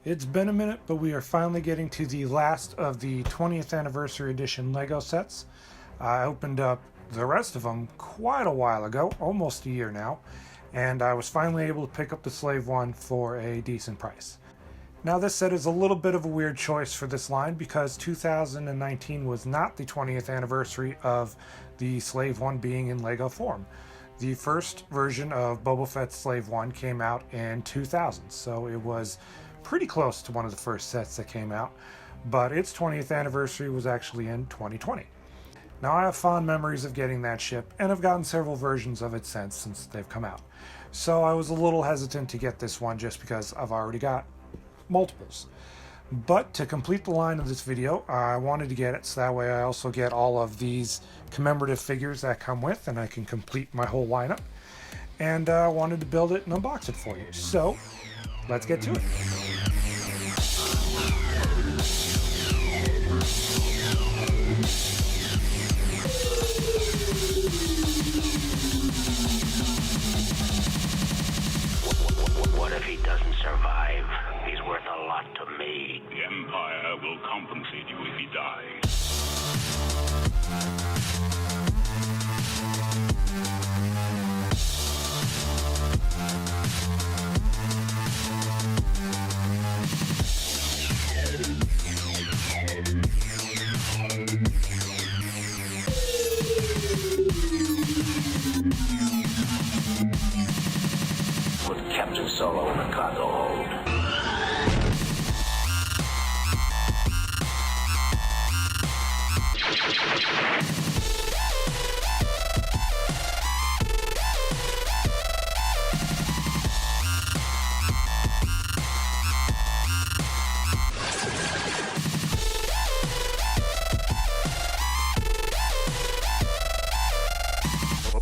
It's been a minute, but we are finally getting to the last of the 20th anniversary edition Lego sets. I opened up the rest of them quite a while ago, almost a year now, and I was finally able to pick up the Slave one for a decent price. Now this set is a little bit of a weird choice for this line because 2019 was not the 20th anniversary of the Slave one being in Lego form. The first version of Boba Fett's Slave one came out in 2000, so it was pretty close to one of the first sets that came out, but its 20th anniversary was actually in 2020. Now I have fond memories of getting that ship, and I've gotten several versions of it since they've come out. So I was a little hesitant to get this one just because I've already got multiples. But to complete the line of this video, I wanted to get it so that way I also get all of these commemorative figures that come with, and I can complete my whole lineup. And I wanted to build it and unbox it for you. So let's get to it. What if he doesn't survive? He's worth a lot to me. The Empire will compensate you if he dies. Put Captain Solo in the cargo hold.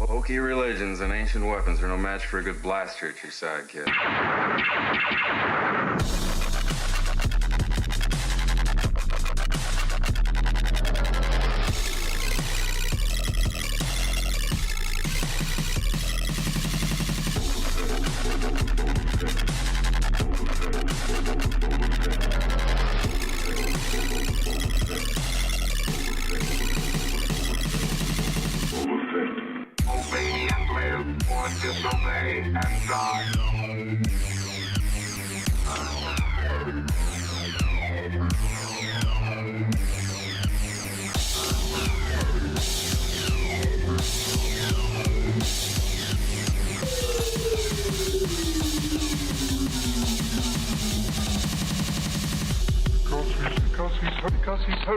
Hokey religions and ancient weapons are no match for a good blaster at your side, kid. Obey and live, or disobey and die.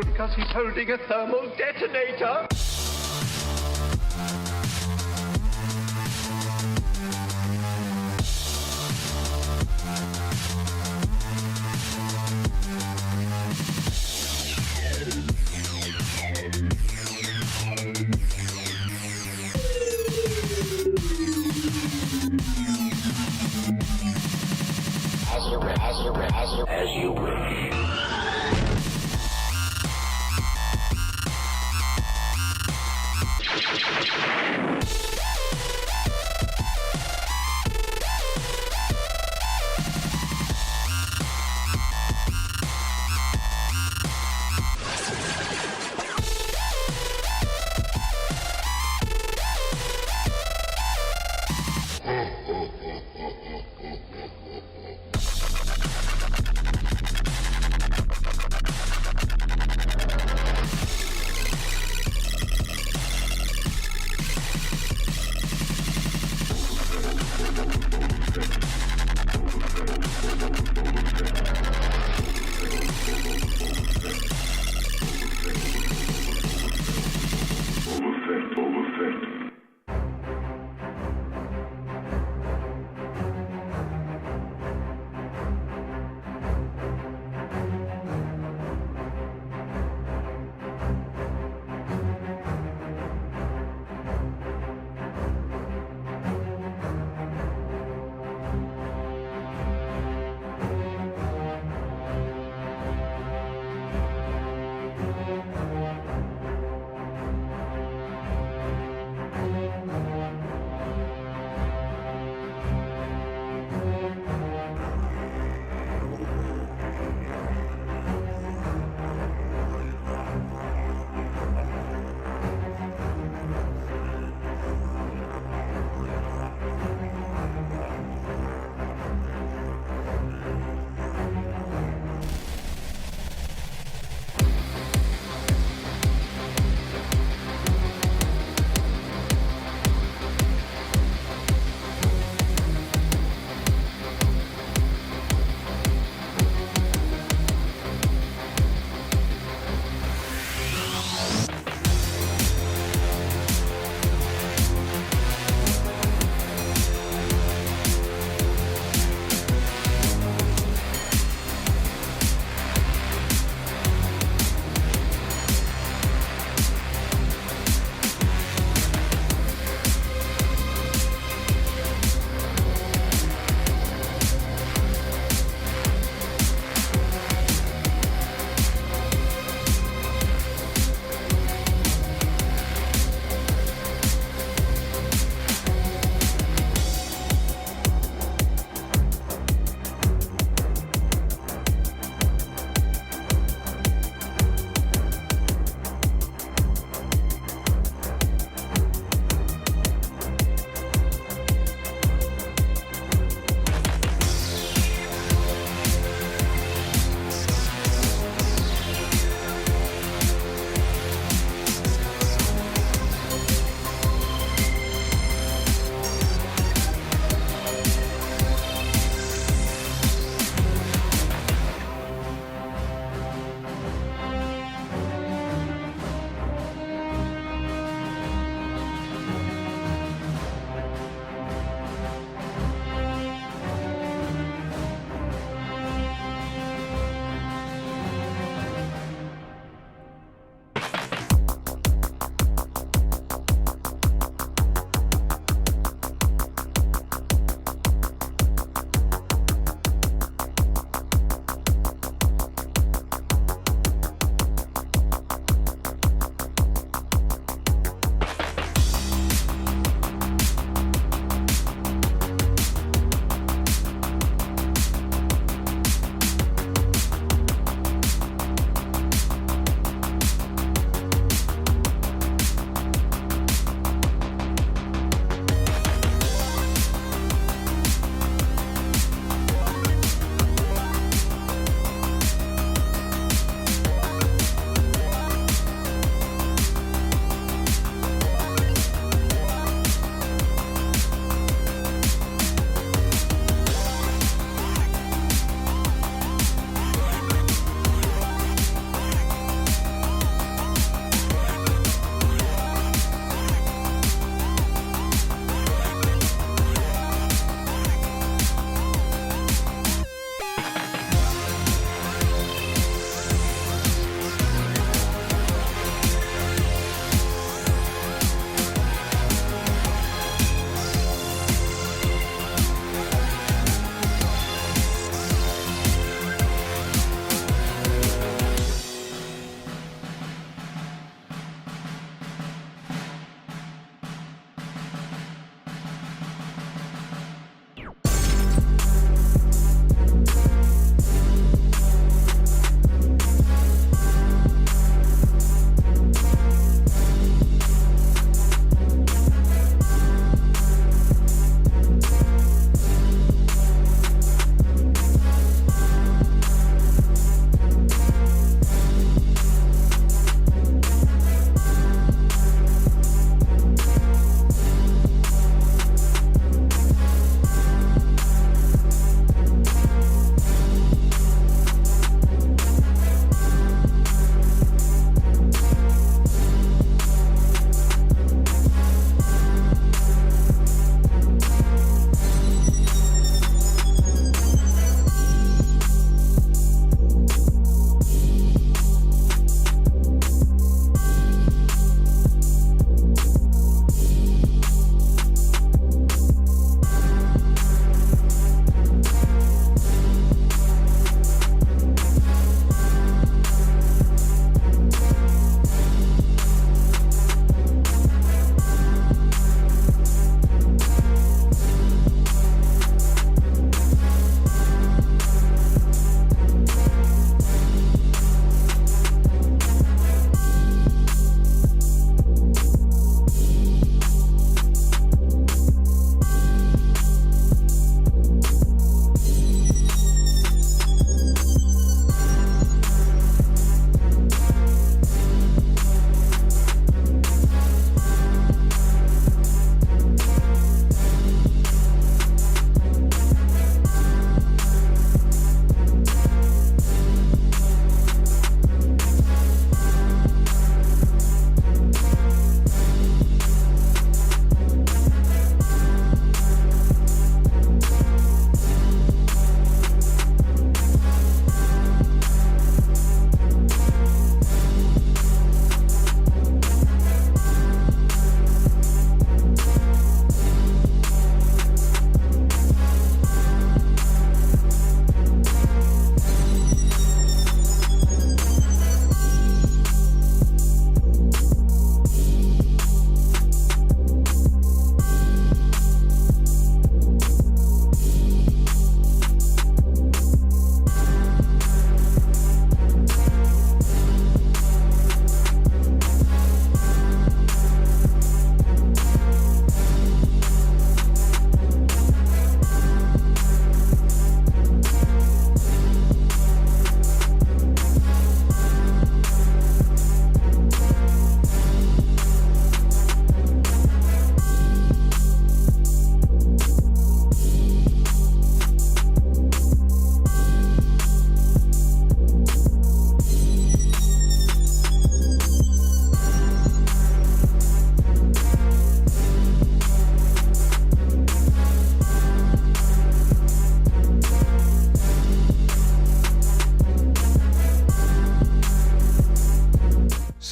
Because he's holding a thermal detonator. As you wish.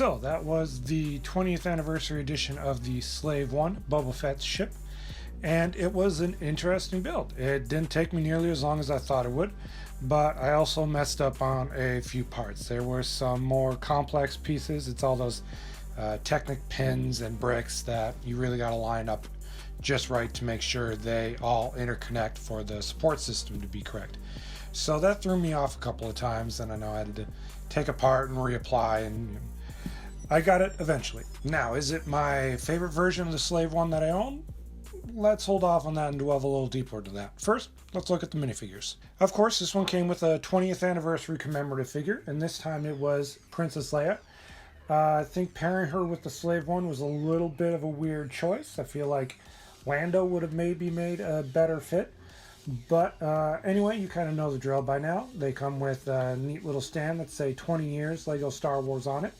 So that was the 20th anniversary edition of the Slave One Boba Fett's ship, and it was an interesting build. It didn't take me nearly as long as I thought it would, but I also messed up on a few parts. There were some more complex pieces. It's all those Technic pins and bricks that you really got to line up just right to make sure they all interconnect for the support system to be correct. So that threw me off a couple of times, and I know I had to take apart and reapply, and I got it eventually. Now, is it my favorite version of the Slave One that I own? Let's hold off on that and delve a little deeper into that. First, let's look at the minifigures. Of course, this one came with a 20th anniversary commemorative figure, and this time it was Princess Leia. I think pairing her with the Slave One was a little bit of a weird choice. I feel like Lando would have maybe made a better fit. But anyway, you kind of know the drill by now. They come with a neat little stand that say 20 years Lego Star Wars on it.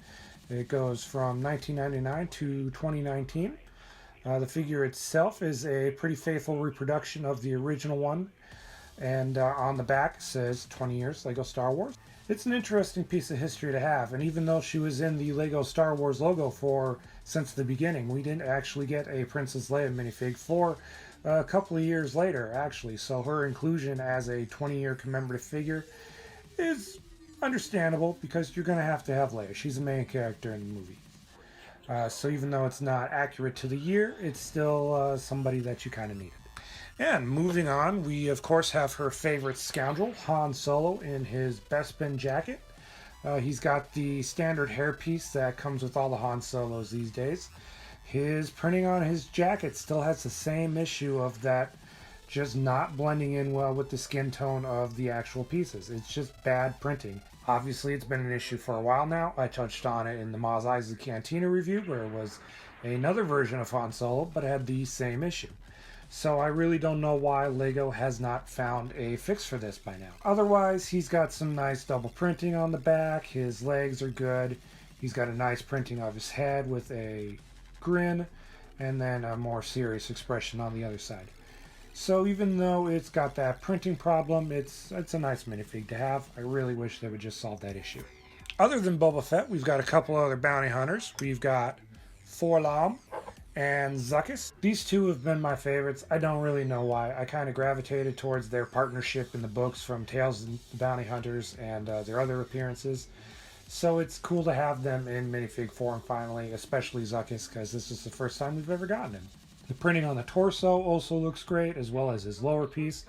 It goes from 1999 to 2019. The figure itself is a pretty faithful reproduction of the original one. And on the back it says 20 years Lego Star Wars. It's an interesting piece of history to have. And even though she was in the Lego Star Wars logo since the beginning, we didn't actually get a Princess Leia minifig for a couple of years later, actually. So her inclusion as a 20-year commemorative figure is understandable because you're going to have Leia. She's the main character in the movie. So even though it's not accurate to the year, it's still somebody that you kind of needed. And moving on, we of course have her favorite scoundrel, Han Solo, in his Bespin jacket. He's got the standard hairpiece that comes with all the Han Solos these days. His printing on his jacket still has the same issue of that just not blending in well with the skin tone of the actual pieces. It's just bad printing. Obviously, it's been an issue for a while now. I touched on it in the Mos Eisley Cantina review, where it was another version of Han Solo, but it had the same issue. So I really don't know why Lego has not found a fix for this by now. Otherwise, he's got some nice double printing on the back. His legs are good. He's got a nice printing of his head with a grin, and then a more serious expression on the other side. So even though it's got that printing problem, it's a nice minifig to have. I really wish they would just solve that issue. Other than Boba Fett, we've got a couple other bounty hunters. We've got Forlom and Zuckuss. These two have been my favorites. I don't really know why. I kind of gravitated towards their partnership in the books from Tales of the Bounty Hunters and their other appearances. So it's cool to have them in minifig form finally, especially Zuckuss, because this is the first time we've ever gotten him. The printing on the torso also looks great, as well as his lower piece.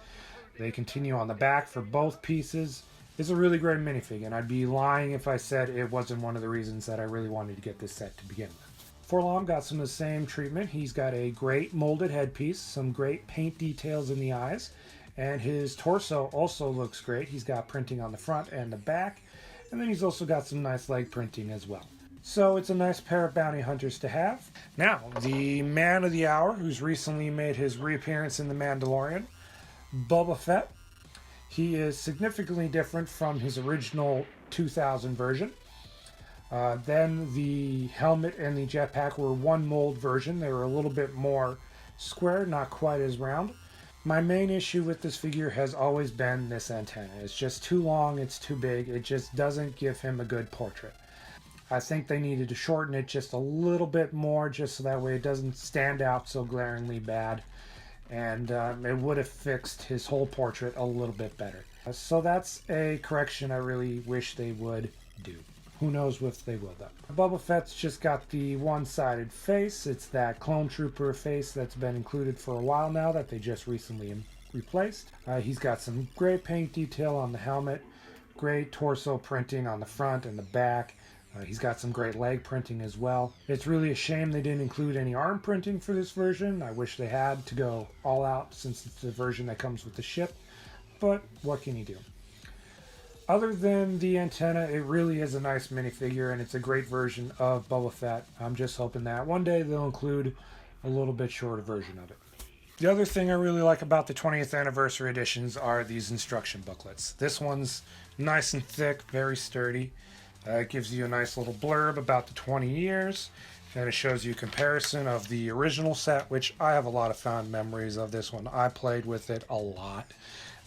They continue on the back for both pieces. It's a really great minifig, and I'd be lying if I said it wasn't one of the reasons that I really wanted to get this set to begin with. Forlom got some of the same treatment. He's got a great molded headpiece, some great paint details in the eyes, and his torso also looks great. He's got printing on the front and the back, and then he's also got some nice leg printing as well. So it's a nice pair of bounty hunters to have. Now, the man of the hour, who's recently made his reappearance in The Mandalorian, Boba Fett. He is significantly different from his original 2000 version. Then the helmet and the jetpack were one mold version. They were a little bit more square, not quite as round. My main issue with this figure has always been this antenna. It's just too long, it's too big, it just doesn't give him a good portrait. I think they needed to shorten it just a little bit more, just so that way it doesn't stand out so glaringly bad. And it would have fixed his whole portrait a little bit better. So that's a correction I really wish they would do. Who knows if they will, though. Boba Fett's just got the one-sided face. It's that clone trooper face that's been included for a while now that they just recently replaced. He's got some great paint detail on the helmet, great torso printing on the front and the back. He's got some great leg printing as well. It's really a shame they didn't include any arm printing for this version. I wish they had to go all out since it's the version that comes with the ship. But what can you do? Other than the antenna, it really is a nice minifigure, and it's a great version of Boba Fett. I'm just hoping that one day they'll include a little bit shorter version of it. The other thing I really like about the 20th anniversary editions are these instruction booklets. This one's nice and thick, very sturdy. It gives you a nice little blurb about the 20 years. And it shows you a comparison of the original set, which I have a lot of fond memories of this one. I played with it a lot.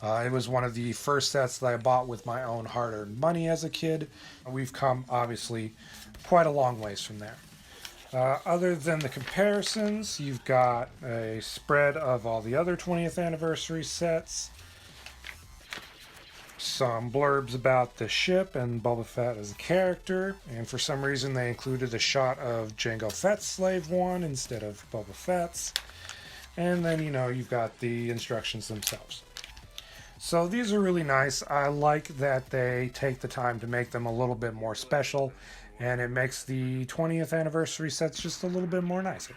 It was one of the first sets that I bought with my own hard-earned money as a kid. We've come, obviously, quite a long ways from there. Other than the comparisons, you've got a spread of all the other 20th anniversary sets, some blurbs about the ship and Boba Fett as a character, and for some reason they included a shot of Jango Fett's Slave One instead of Boba Fett's. And then, you've got the instructions themselves. So these are really nice. I like that they take the time to make them a little bit more special, and it makes the 20th anniversary sets just a little bit more nicer.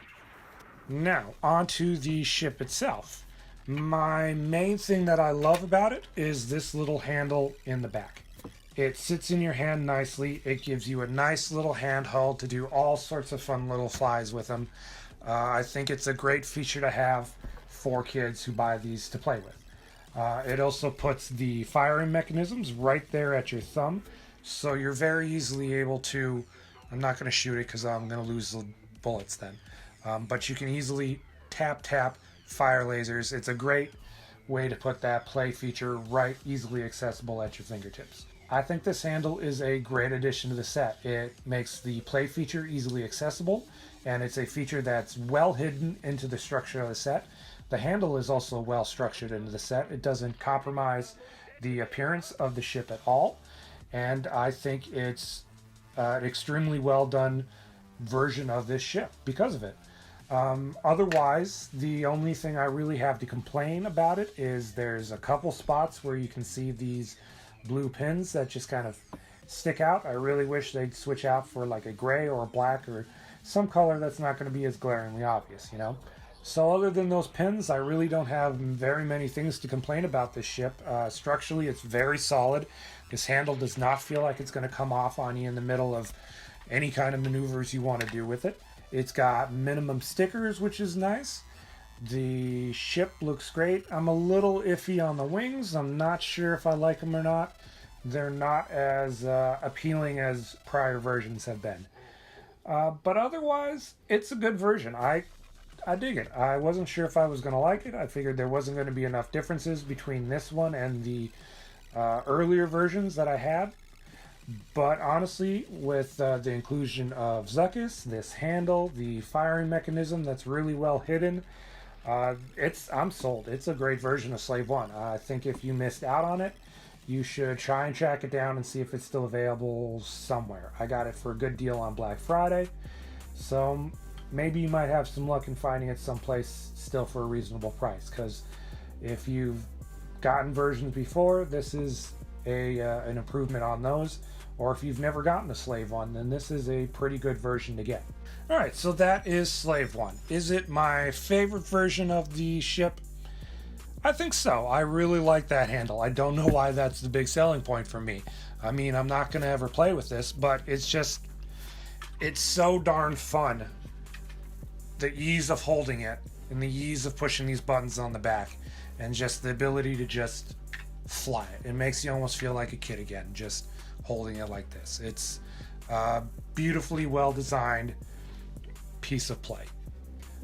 Now, onto the ship itself. My main thing that I love about it is this little handle in the back. It sits in your hand nicely. It gives you a nice little handhold to do all sorts of fun little flies with them. I think it's a great feature to have for kids who buy these to play with. It also puts the firing mechanisms right there at your thumb, so you're very easily able to... I'm not going to shoot it because I'm going to lose the bullets then. But you can easily tap, fire lasers. It's a great way to put that play feature right, easily accessible at your fingertips. I think this handle is a great addition to the set. It makes the play feature easily accessible, and it's a feature that's well hidden into the structure of the set. The handle is also well structured into the set. It doesn't compromise the appearance of the ship at all, and I think it's an extremely well done version of this ship because of it. Otherwise, the only thing I really have to complain about it is there's a couple spots where you can see these blue pins that just kind of stick out. I really wish they'd switch out for like a gray or a black or some color that's not going to be as glaringly obvious, So other than those pins, I really don't have very many things to complain about this ship. Structurally, it's very solid. This handle does not feel like it's going to come off on you in the middle of any kind of maneuvers you want to do with it. It's got minimum stickers, which is nice. The ship looks great. I'm a little iffy on the wings. I'm not sure if I like them or not. They're not as appealing as prior versions have been. But otherwise, it's a good version. I dig it. I wasn't sure if I was going to like it. I figured there wasn't going to be enough differences between this one and the earlier versions that I had. But honestly, with the inclusion of Zuckuss, this handle, the firing mechanism that's really well hidden, I'm sold. It's a great version of Slave One. I think if you missed out on it, you should try and track it down and see if it's still available somewhere. I got it for a good deal on Black Friday, so maybe you might have some luck in finding it someplace still for a reasonable price, because if you've gotten versions before, this is an improvement on those. Or if you've never gotten a Slave One, then this is a pretty good version to get. Alright, so that is Slave One. Is it my favorite version of the ship? I think so. I really like that handle. I don't know why that's the big selling point for me. I mean, I'm not going to ever play with this, but it's so darn fun. The ease of holding it, and the ease of pushing these buttons on the back, and just the ability to just fly it. It makes you almost feel like a kid again, just holding it like this. It's a beautifully well designed piece of play.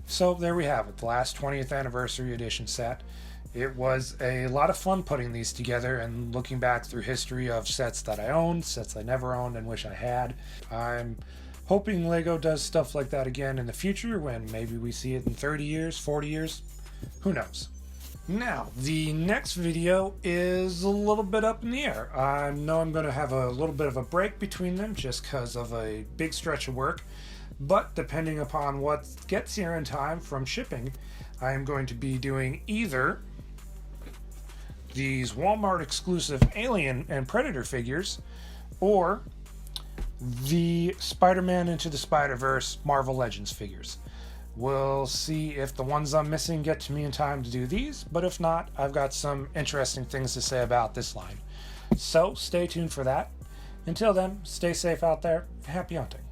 So there we have it, the last 20th anniversary edition set. It was a lot of fun putting these together and looking back through history of sets that I owned, sets I never owned and wish I had. I'm hoping Lego does stuff like that again in the future, when maybe we see it in 30 years, 40 years, who knows. Now, the next video is a little bit up in the air. I know I'm going to have a little bit of a break between them just because of a big stretch of work, but depending upon what gets here in time from shipping, I am going to be doing either these Walmart exclusive Alien and Predator figures, or the Spider-Man Into the Spider-Verse Marvel Legends figures. We'll see if the ones I'm missing get to me in time to do these, but if not, I've got some interesting things to say about this line. So stay tuned for that. Until then, stay safe out there. Happy hunting.